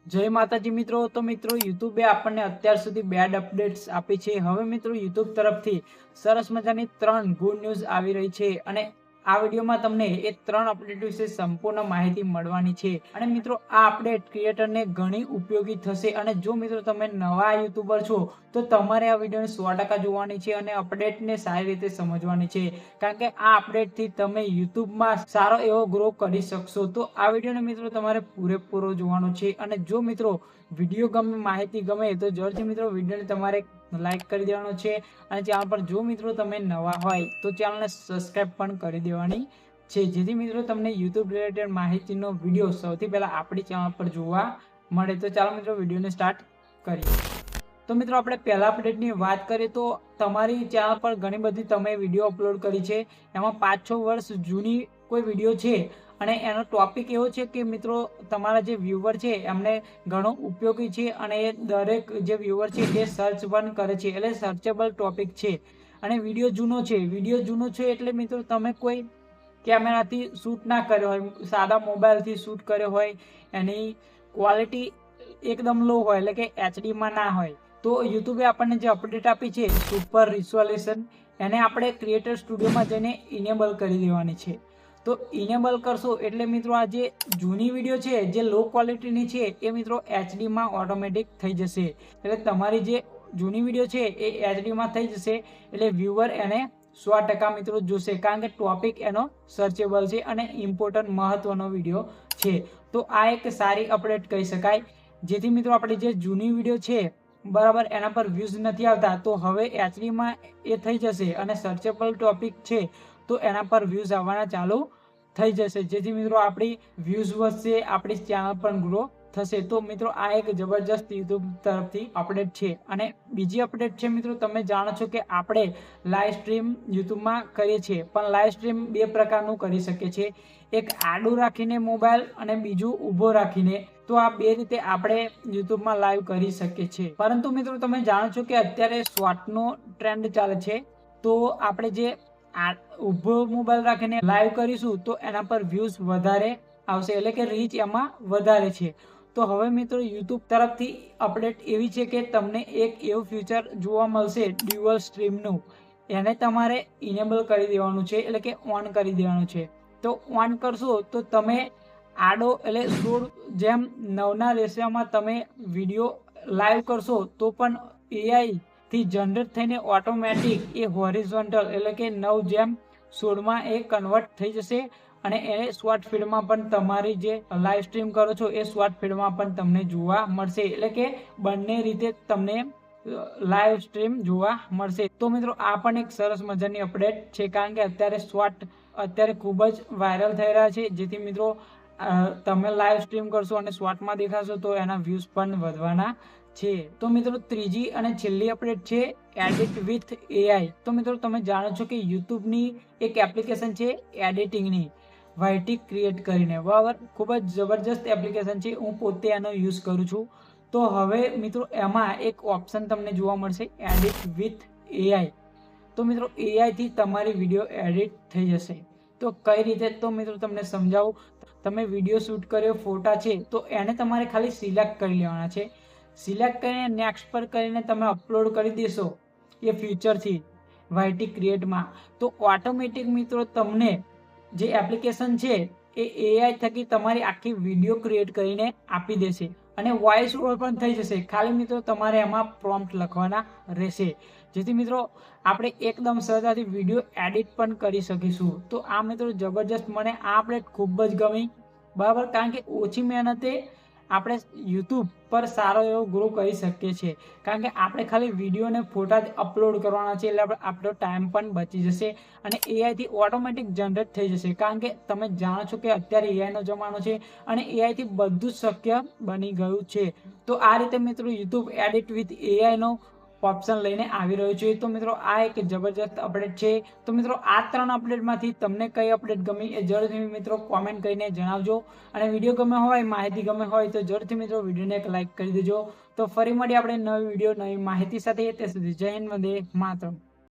જય માતાજી મિત્રો. તો મિત્રો યુટ્યુબે આપણને અત્યાર સુધી બેડ અપડેટ્સ આપી છે. હવે મિત્રો યુટ્યુબ તરફથી સરસ મજાની 3 ગુડ ન્યૂઝ આવી રહી છે અને આ વિડીયોમાં તમને એ 3 અપડેટ વિશે સંપૂર્ણ માહિતી મળવાની છે. અને મિત્રો આ અપડેટ ક્રિએટરને ઘણી ઉપયોગી થશે. અને જો મિત્રો તમે નવા યુટ્યુબર છો તો તમારે આ વિડીયોને 100% જોવાની છે અને અપડેટને સારી રીતે સમજવાની છે, કારણ કે આ અપડેટથી તમે યુટ્યુબમાં સારો એવો ગ્રો કરી શકશો. તો આ વિડીયોને મિત્રો તમારે પૂરેપૂરો જોવાનો છે. અને જો મિત્રો વિડીયો ગમે, માહિતી ગમે તો જરૂરથી મિત્રો વિડીયોને તમારે લાઈક કરી દેવાનો છે. અને ચેનલ પર જો મિત્રો તમે નવા હોય તો ચેનલને સબસ્ક્રાઈબ પણ કરી દેવાની છે, જેથી મિત્રો તમને યુટ્યુબ રિલેટેડ માહિતીનો વિડીયો સૌથી પહેલા આપણી ચેનલ પર જોવા મળે. તો ચાલો મિત્રો વિડીયોને સ્ટાર્ટ કરીએ. તો મિત્રો આપણે પહેલા અપડેટની વાત કરીએ તો તમારી ચેનલ પર ઘણી બધી તમે વિડીયો અપલોડ કરી છે, એમાં 5-6 વર્ષ જૂની કોઈ વિડીયો છે અને એનો ટોપિક એવો છે કે મિત્રો તમારા જે વ્યુઅર છે એમને ઘણો ઉપયોગી છે અને એ દરેક જે વ્યુઅર છે એ સર્ચ પણ કરે છે, એટલે સર્ચેબલ ટોપિક છે. અને વિડીયો જૂનો છે એટલે મિત્રો તમે કોઈ કેમેરાથી શૂટ ના કર્યો હોય, સાદા મોબાઈલથી શૂટ કર્યો હોય, એની ક્વોલિટી એકદમ લો હોય, એટલે કે એચડીમાં ના હોય, તો યુટ્યુબે આપણને જે અપડેટ આપી છે સુપર રિઝોલ્યુશન, એને આપણે ક્રિએટર સ્ટુડિયોમાં જઈને ઇનેબલ કરી દેવાની છે. તો ઇનેબલ કરશો એટલે મિત્રો આ જે જૂની વિડીયો છે જે લો ક્વોલિટીની છે એ મિત્રો એચડીમાં ઓટોમેટિક થઈ જશે. એટલે તમારી જે જૂની વિડીયો છે એ એચડીમાં થઈ જશે, એટલે વ્યુઅર એને 100% મિત્રો જોશે, કારણ કે ટોપિક એનો સર્ચેબલ છે અને ઇમ્પોર્ટન્ટ મહત્વનો વિડીયો છે. તો આ એક સારી અપડેટ કહી શકાય, જેથી મિત્રો આપણી જે જૂની વિડીયો છે બરાબર એના પર વ્યૂઝ નથી આવતા, તો હવે એચડીમાં એ થઈ જશે અને સર્ચેબલ ટોપિક છે તો એના પર વ્યૂઝ આવવાના ચાલુ થઈ જશે, જેથી મિત્રો આપણી વ્યૂઝ વધશે, આપણી ચેનલ પણ ગ્રો થશે. તો મિત્રો આ એક જબરજસ્ત યુટ્યુબ તરફથી અપડેટ છે. અને બીજી અપડેટ છે મિત્રો, તમે જાણો છો કે આપણે લાઈવ સ્ટ્રીમ યુટ્યુબમાં કરીએ છીએ, પણ લાઈવ સ્ટ્રીમ 2 પ્રકારનું કરી શકીએ છીએ, એક આડું રાખીને મોબાઈલ અને બીજું ઊભો રાખીને. તો આ 2 રીતે આપણે યુટ્યુબમાં લાઈવ કરી શકીએ છીએ. પરંતુ મિત્રો તમે જાણો છો કે અત્યારે શોર્ટનો ટ્રેન્ડ ચાલે છે, તો આપણે જે ઊભો મોબાઈલ રાખીને લાઈવ કરીશું તો એના પર વ્યૂઝ વધારે આવશે, એટલે કે રીચ એમાં વધારે છે. તો હવે મિત્રો યુટ્યુબ તરફથી અપડેટ એવી છે કે તમને એક એવું ફીચર જોવા મળશે ડ્યુઅલ સ્ટ્રીમનું, એને તમારે ઇનેબલ કરી દેવાનું છે, એટલે કે ઓન કરી દેવાનું છે. તો ઓન કરશો તો તમે આડો એટલે 16 જેમ 9ના રેશિયોમાં તમે વિડીયો લાઈવ કરશો તો પણ એઆઈ થી જનરેટ થઈને ઓટોમેટિક એ હોરિઝોન્ટલ એટલે કે 9:16 એ કન્વર્ટ થઈ જશે. અને એ શોર્ટ ફીડમાં પણ તમારી જે લાઈવ સ્ટ્રીમ કરો છો એ શોર્ટ ફીડમાં પણ તમને જોવા મળશે, એટલે કે બંને રીતે તમને લાઈવ સ્ટ્રીમ જોવા મળશે. તો મિત્રો આ પણ એક સરસ મજાની અપડેટ છે, કારણ કે અત્યારે શોર્ટ ખૂબ જ વાયરલ થઈ રહ્યા છે, જેથી મિત્રો તમે લાઈવ સ્ટ્રીમ કરશો અને શોર્ટમાં દેખાશો તો એના વ્યૂઝ પણ વધવાના છે. તો મિત્રો ત્રીજી અને છેલ્લી અપડેટ છે એડિટ વિથ એઆઈ. તો મિત્રો તમે જાણો છો કે યુટ્યુબની એક એપ્લિકેશન છે એડિટિંગની, વાયટી ક્રિએટ કરીને, બરાબર, ખૂબ જ જબરજસ્ત એપ્લિકેશન છે, હું પોતે એનો યુઝ કરું છું. તો હવે મિત્રો એમાં એક ઓપ્શન તમને જોવા મળશે એડિટ વિથ એઆઈ. તો મિત્રો એઆઈથી તમારી વિડીયો એડિટ થઈ જશે. તો કઈ રીતે, તો મિત્રો તમને સમજાવું. તમે વિડીયો શૂટ કર્યો, ફોટા છે, તો એને તમારે ખાલી સિલેક્ટ કરી લેવાના છે. સિલેક્ટ કરીને નેક્સ્ટ પર કરીને તમે અપલોડ કરી દેશો એ ફ્યુચરથી વાયટી ક્રિએટમાં, તો ઓટોમેટિક મિત્રો તમને જે એપ્લિકેશન છે એ એઆઈ થકી તમારી આખી વિડીયો ક્રિએટ કરીને આપી દેશે અને વોઇસ ઓવર પણ થઈ જશે. ખાલી મિત્રો તમારે એમાં પ્રોમ્પ્ટ લખવાના રહેશે, જેથી મિત્રો આપણે એકદમ સરળતાથી વિડીયો એડિટ પણ કરી શકીશું. તો આ મિત્રો જબરજસ્ત, મને આ અપડેટ ખૂબ જ ગમી, બરાબર, કારણ કે ઓછી મહેનતે આપણે યુટ્યુબ પર સારો એવો ગ્રો કરી શકીએ છીએ, કારણ કે આપણે ખાલી વિડીયો અને ફોટા જ અપલોડ કરવાના છે, એટલે આપણો ટાઈમ પણ બચી જશે અને એઆઈથી ઓટોમેટિક જનરેટ થઈ જશે. કારણ કે તમે જાણો છો કે અત્યારે એઆઈનો જમાનો છે અને એઆઈથી બધું જ શક્ય બની ગયું છે. તો આ રીતે મિત્રો યુટ્યુબ એડિટ વિથ એઆઈનો ઓપ્શન લઈને આવી રહ્યો છે. તો મિત્રો આ એક જબરજસ્ત અપડેટ છે. તો મિત્રો આ 3 અપડેટમાંથી તમને કઈ અપડેટ ગમી એ જરૂરથી મિત્રો કોમેન્ટ કરીને જણાવજો. અને વિડીયો ગમે હોય, માહિતી ગમે હોય તો જરૂરથી મિત્રો વિડીયોને એક લાઈક કરી દેજો. તો ફરી મળીએ આપણે નવી વિડીયો, નવી માહિતી સાથે. ત્યાં સુધી જય હિન્દ, વંદે માતરમ.